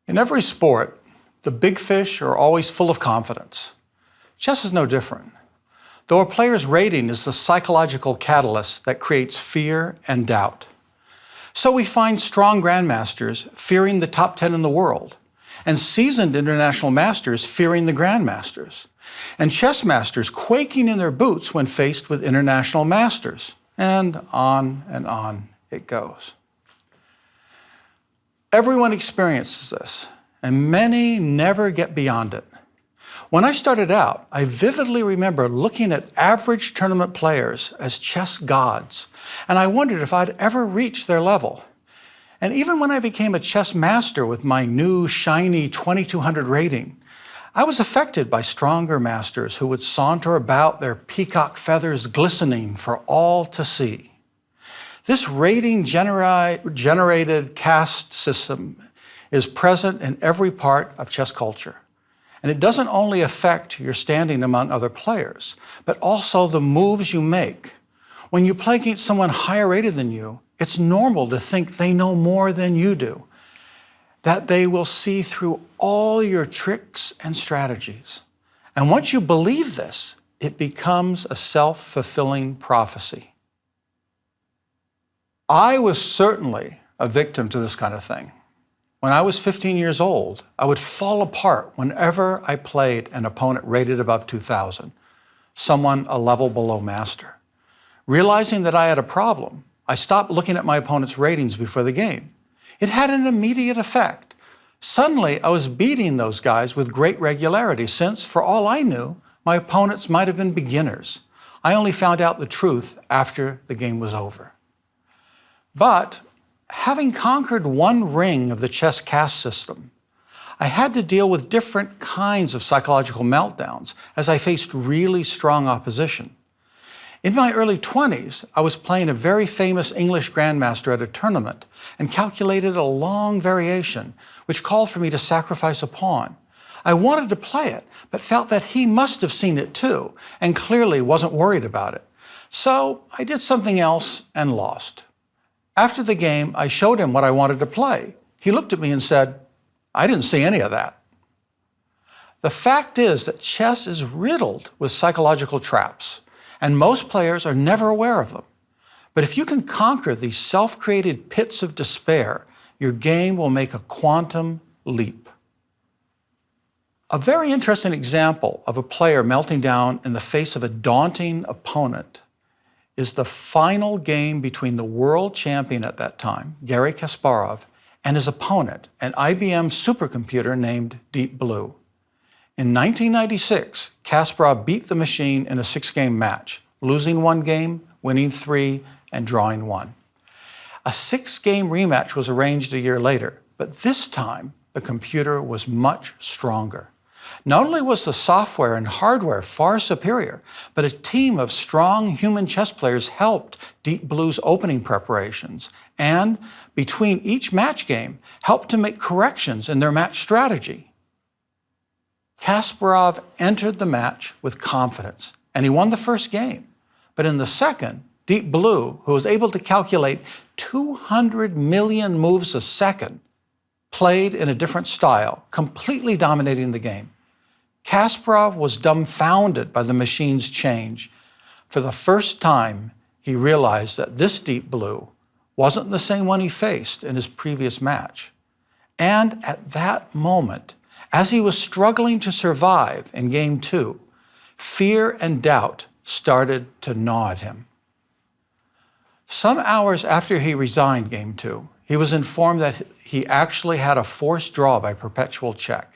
In every sport, the big fish are always full of confidence. Chess is no different. Though a player's rating is the psychological catalyst that creates fear and doubt. So we find strong grandmasters fearing the top 10 in the world, and seasoned international masters fearing the grandmasters, and chess masters quaking in their boots when faced with international masters, and on it goes. Everyone experiences this, and many never get beyond it. When I started out, I vividly remember looking at average tournament players as chess gods, and I wondered if I'd ever reach their level. And even when I became a chess master with my new, shiny 2200 rating, I was affected by stronger masters who would saunter about, their peacock feathers glistening for all to see. This rating-generated caste system is present in every part of chess culture. And it doesn't only affect your standing among other players, but also the moves you make. When you play against someone higher rated than you, it's normal to think they know more than you do, that they will see through all your tricks and strategies. And once you believe this, it becomes a self-fulfilling prophecy. I was certainly a victim to this kind of thing. When I was 15 years old, I would fall apart whenever I played an opponent rated above 2,000, someone a level below master. Realizing that I had a problem, I stopped looking at my opponent's ratings before the game. It had an immediate effect. Suddenly, I was beating those guys with great regularity since, for all I knew, my opponents might have been beginners. I only found out the truth after the game was over. But having conquered one ring of the chess caste system, I had to deal with different kinds of psychological meltdowns as I faced really strong opposition. In my early 20s, I was playing a very famous English grandmaster at a tournament and calculated a long variation, which called for me to sacrifice a pawn. I wanted to play it, but felt that he must have seen it too, and clearly wasn't worried about it. So I did something else and lost. After the game, I showed him what I wanted to play. He looked at me and said, "I didn't see any of that." The fact is that chess is riddled with psychological traps, and most players are never aware of them. But if you can conquer these self-created pits of despair, your game will make a quantum leap. A very interesting example of a player melting down in the face of a daunting opponent is the final game between the world champion at that time, Garry Kasparov, and his opponent, an IBM supercomputer named Deep Blue. In 1996, Kasparov beat the machine in a 6-game match, losing 1 game, winning 3, and drawing 1. A 6-game rematch was arranged a year later, but this time the computer was much stronger. Not only was the software and hardware far superior, but a team of strong human chess players helped Deep Blue's opening preparations, and between each match game, helped to make corrections in their match strategy. Kasparov entered the match with confidence, and he won the first game. But in the second, Deep Blue, who was able to calculate 200 million moves a second, played in a different style, completely dominating the game. Kasparov was dumbfounded by the machine's change. For the first time, he realized that this Deep Blue wasn't the same one he faced in his previous match. And at that moment, as he was struggling to survive in Game 2, fear and doubt started to gnaw at him. Some hours after he resigned Game 2, he was informed that he actually had a forced draw by perpetual check.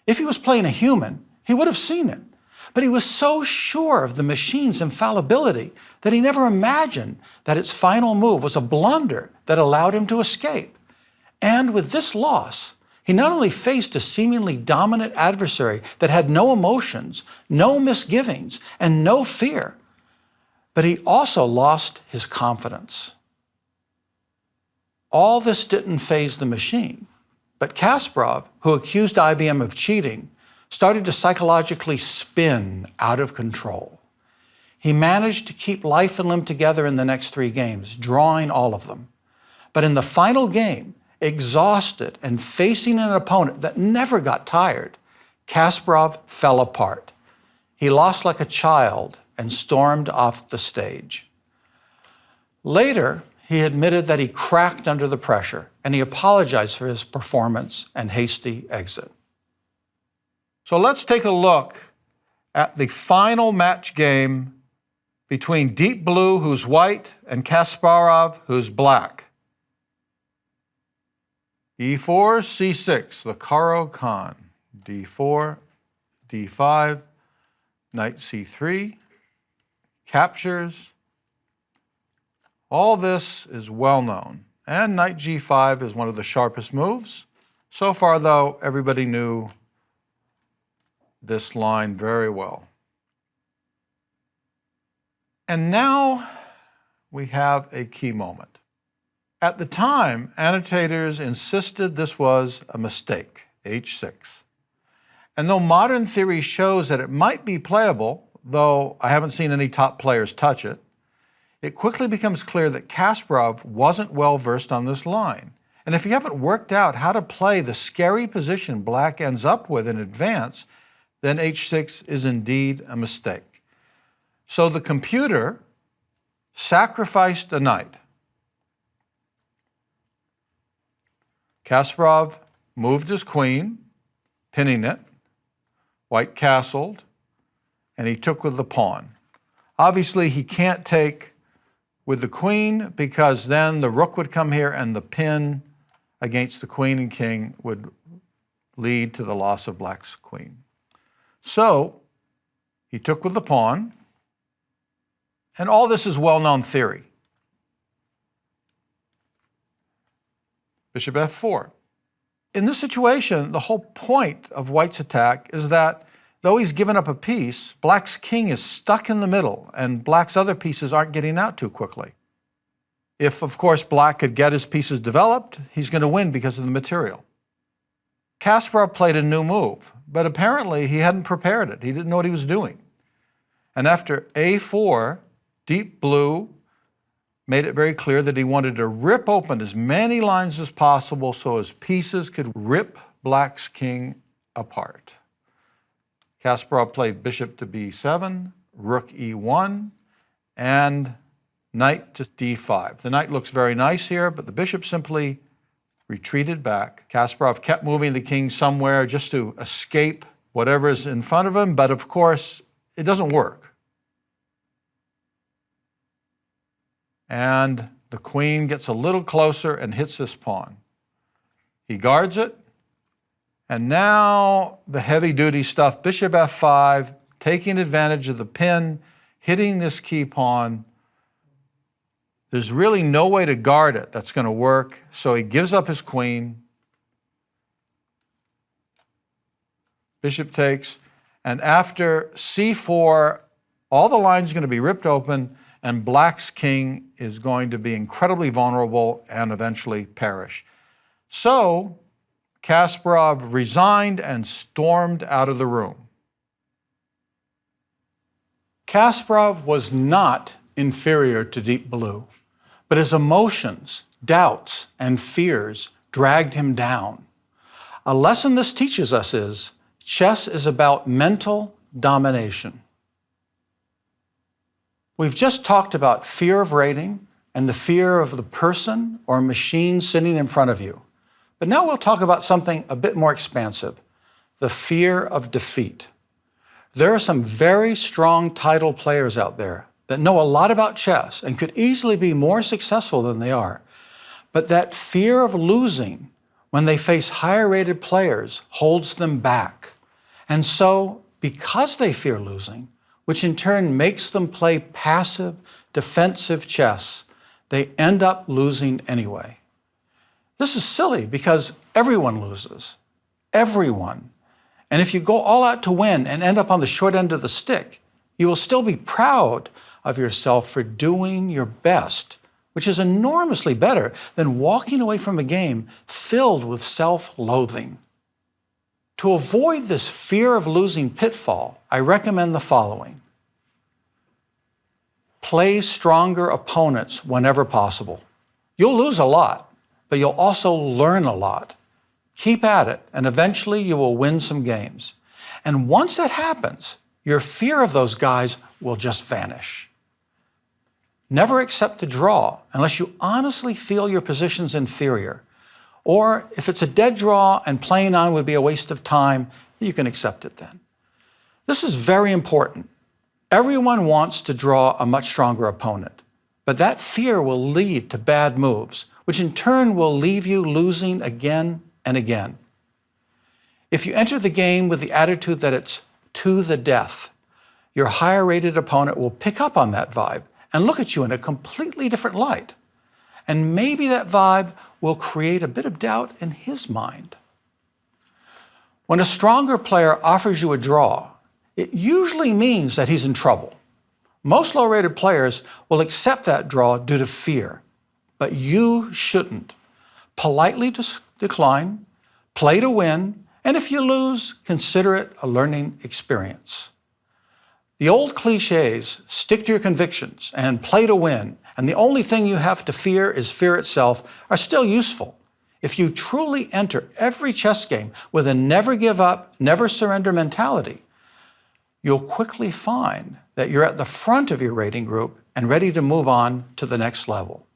If he was playing a human, he would have seen it. But he was so sure of the machine's infallibility that he never imagined that its final move was a blunder that allowed him to escape. And with this loss, he not only faced a seemingly dominant adversary that had no emotions, no misgivings, and no fear, but he also lost his confidence. All this didn't faze the machine. But Kasparov, who accused IBM of cheating, started to psychologically spin out of control. He managed to keep life and limb together in the next 3 games, drawing all of them. But in the final game, Exhausted and facing an opponent that never got tired, Kasparov fell apart. He lost like a child and stormed off the stage. Later, he admitted that he cracked under the pressure, and he apologized for his performance and hasty exit. So let's take a look at the final match game between Deep Blue, who's white, and Kasparov, who's black. E4, C6, the Caro-Kann. D4, D5, Knight C3, captures. All this is well known. And Knight G5 is one of the sharpest moves. So far, though, everybody knew this line very well. And now we have a key moment. At the time, annotators insisted this was a mistake, H6. And though modern theory shows that it might be playable, though I haven't seen any top players touch it, it quickly becomes clear that Kasparov wasn't well versed on this line. And if you haven't worked out how to play the scary position black ends up with in advance, then H6 is indeed a mistake. So the computer sacrificed a knight. Kasparov moved his queen, pinning it. White castled, and he took with the pawn. Obviously, he can't take with the queen because then the rook would come here and the pin against the queen and king would lead to the loss of black's queen. So he took with the pawn, and all this is well-known theory. Bishop f4. In this situation, the whole point of white's attack is that though he's given up a piece, black's king is stuck in the middle and black's other pieces aren't getting out too quickly. If, of course, black could get his pieces developed, he's going to win because of the material. Kasparov played a new move, but apparently he hadn't prepared it. He didn't know what he was doing. And after a4, Deep Blue made it very clear that he wanted to rip open as many lines as possible so his pieces could rip black's king apart. Kasparov played bishop to b7, rook e1, and knight to d5. The knight looks very nice here, but the bishop simply retreated back. Kasparov kept moving the king somewhere just to escape whatever is in front of him, but of course, it doesn't work. And the queen gets a little closer and hits this pawn. He guards it, and now the heavy-duty stuff, bishop f5, taking advantage of the pin, hitting this key pawn. There's really no way to guard it that's going to work, so he gives up his queen. Bishop takes, and after c4, all the lines are going to be ripped open, and black's king is going to be incredibly vulnerable and eventually perish. So Kasparov resigned and stormed out of the room. Kasparov was not inferior to Deep Blue, but his emotions, doubts, and fears dragged him down. A lesson this teaches us is chess is about mental domination. We've just talked about fear of rating and the fear of the person or machine sitting in front of you. But now we'll talk about something a bit more expansive, the fear of defeat. There are some very strong title players out there that know a lot about chess and could easily be more successful than they are. But that fear of losing when they face higher-rated players holds them back. And so, because they fear losing, which in turn makes them play passive, defensive chess, they end up losing anyway. This is silly because everyone loses. Everyone. And if you go all out to win and end up on the short end of the stick, you will still be proud of yourself for doing your best, which is enormously better than walking away from a game filled with self-loathing. To avoid this fear of losing pitfall, I recommend the following. Play stronger opponents whenever possible. You'll lose a lot, but you'll also learn a lot. Keep at it, and eventually you will win some games. And once that happens, your fear of those guys will just vanish. Never accept a draw unless you honestly feel your position's inferior. Or if it's a dead draw and playing on would be a waste of time, you can accept it then. This is very important. Everyone wants to draw a much stronger opponent, but that fear will lead to bad moves, which in turn will leave you losing again and again. If you enter the game with the attitude that it's to the death, your higher rated opponent will pick up on that vibe and look at you in a completely different light. And maybe that vibe will create a bit of doubt in his mind. When a stronger player offers you a draw, it usually means that he's in trouble. Most low-rated players will accept that draw due to fear, but you shouldn't. Politely decline, play to win, and if you lose, consider it a learning experience. The old cliches, stick to your convictions and play to win, and the only thing you have to fear is fear itself, are still useful. If you truly enter every chess game with a never give up, never surrender mentality, you'll quickly find that you're at the front of your rating group and ready to move on to the next level.